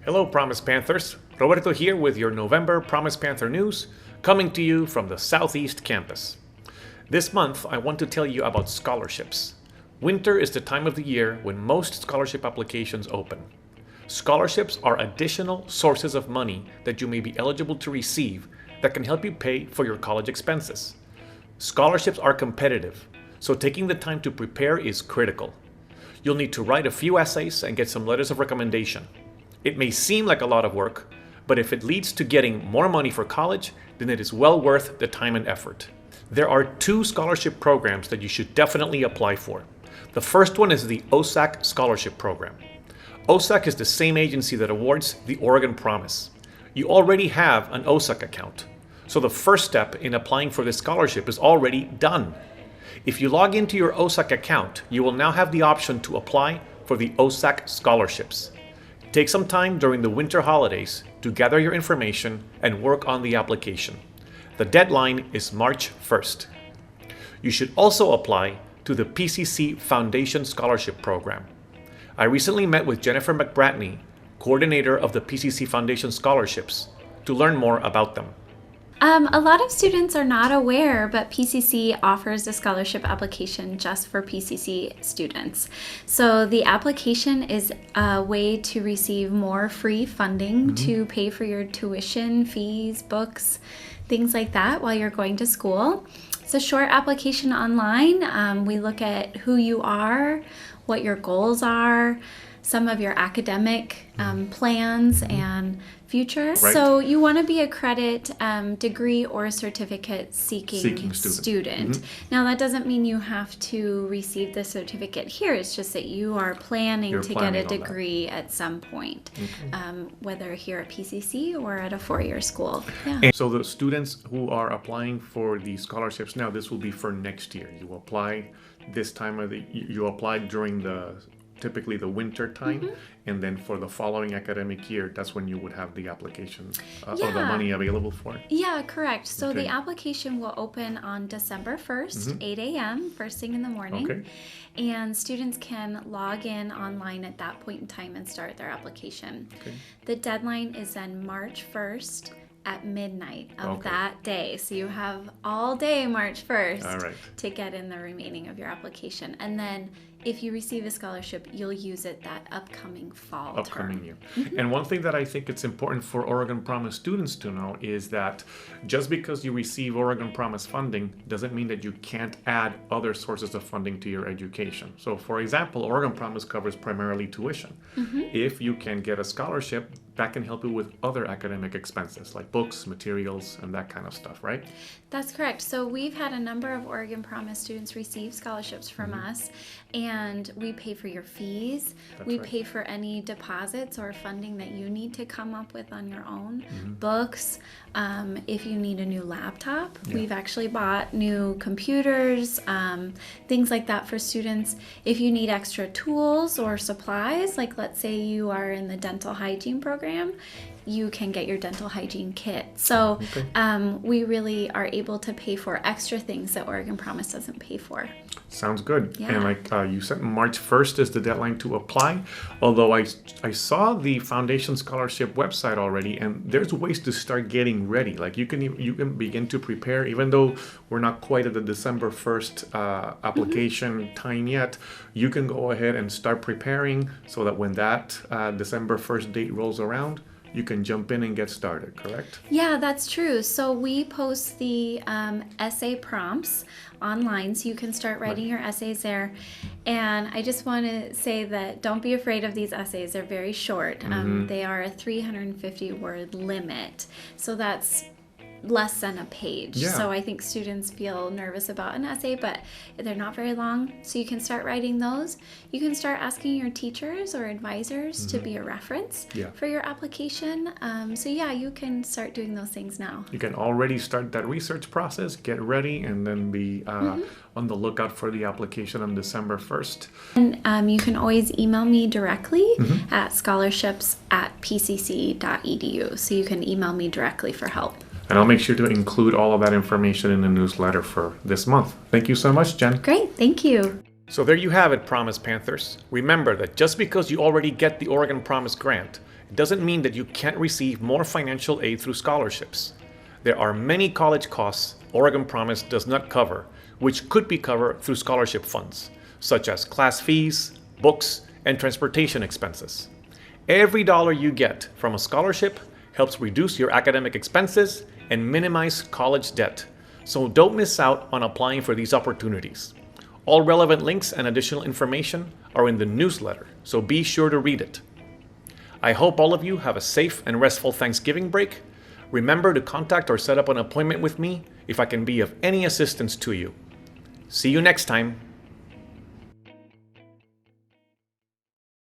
Hello, Promise Panthers. Roberto here with your November Promise Panther news, coming to you from the Southeast Campus. This month, I want to tell you about scholarships. Winter is the time of the year when most scholarship applications open. Scholarships are additional sources of money that you may be eligible to receive that can help you pay for your college expenses. Scholarships are competitive, so taking the time to prepare is critical. You'll need to write a few essays and get some letters of recommendation. It may seem like a lot of work, but if it leads to getting more money for college, then it is well worth the time and effort. There are 2 scholarship programs that you should definitely apply for. The first one is the OSAC Scholarship Program. OSAC is the same agency that awards the Oregon Promise. You already have an OSAC account, so the first step in applying for this scholarship is already done. If you log into your OSAC account, you will now have the option to apply for the OSAC scholarships. Take some time during the winter holidays to gather your information and work on the application. The deadline is March 1st. You should also apply to the PCC Foundation Scholarship Program. I recently met with Jennifer McBratney, coordinator of the PCC Foundation Scholarships, to learn more about them. A lot of students are not aware, but PCC offers a scholarship application just for PCC students. So the application is a way to receive more free funding to pay for your tuition, fees, books, things like that while you're going to school. It's a short application online. We look at who you are, what your goals are, some of your academic plans and future. Right. So you want to be a credit, degree, or certificate seeking student. Now that doesn't mean you have to receive the certificate here. It's just that you are planning to get a degree at some point, whether here at PCC or at a 4-year school. Yeah. And so the students who are applying for the scholarships now, this will be for next year. You apply this time of you apply during typically the winter time, and then for the following academic year, that's when you would have the application or the money available for it. Yeah, correct. So the application will open on December 1st, 8 a.m., first thing in the morning. And students can log in online at that point in time and start their application. The deadline is then March 1st at midnight of that day. So you have all day March 1st to get in the remaining of your application. And then if you receive a scholarship, you'll use it that upcoming fall term. Year. And one thing that I think it's important for Oregon Promise students to know is that just because you receive Oregon Promise funding doesn't mean that you can't add other sources of funding to your education. So for example, Oregon Promise covers primarily tuition. If you can get a scholarship, that can help you with other academic expenses like books, materials, and that kind of stuff, right? That's correct. So we've had a number of Oregon Promise students receive scholarships from us, and we pay for your fees. We pay for any deposits or funding that you need to come up with on your own. Books, if you need a new laptop, we've actually bought new computers, things like that for students. If you need extra tools or supplies, like let's say you are in the dental hygiene program, you can get your dental hygiene kit. So we really are able to pay for extra things that Oregon Promise doesn't pay for. Sounds good. Yeah. And like you said, March 1st is the deadline to apply. Although I saw the Foundation Scholarship website already, and there's ways to start getting ready. Like you can begin to prepare, even though we're not quite at the December 1st application time yet. You can go ahead and start preparing so that when that December 1st date rolls around, you can jump in and get started, correct? Yeah, that's true. So we post the essay prompts online, so you can start writing your essays there. And I just want to say that don't be afraid of these essays. They're very short. They are a 350-word limit. So that's less than a page. So I think students feel nervous about an essay, but they're not very long. So you can start writing those. You can start asking your teachers or advisors to be a reference for your application. So yeah, you can start doing those things now. You can already start that research process, get ready, and then be on the lookout for the application on December 1st. And you can always email me directly at scholarships@pcc.edu. So you can email me directly for help. And I'll make sure to include all of that information in the newsletter for this month. Thank you so much, Jen. Great. Thank you. So there you have it, Promise Panthers. Remember that just because you already get the Oregon Promise grant, it doesn't mean that you can't receive more financial aid through scholarships. There are many college costs Oregon Promise does not cover, which could be covered through scholarship funds, such as class fees, books, and transportation expenses. Every dollar you get from a scholarship helps reduce your academic expenses and minimize college debt. So don't miss out on applying for these opportunities. All relevant links and additional information are in the newsletter, so be sure to read it. I hope all of you have a safe and restful Thanksgiving break. Remember to contact or set up an appointment with me if I can be of any assistance to you. See you next time.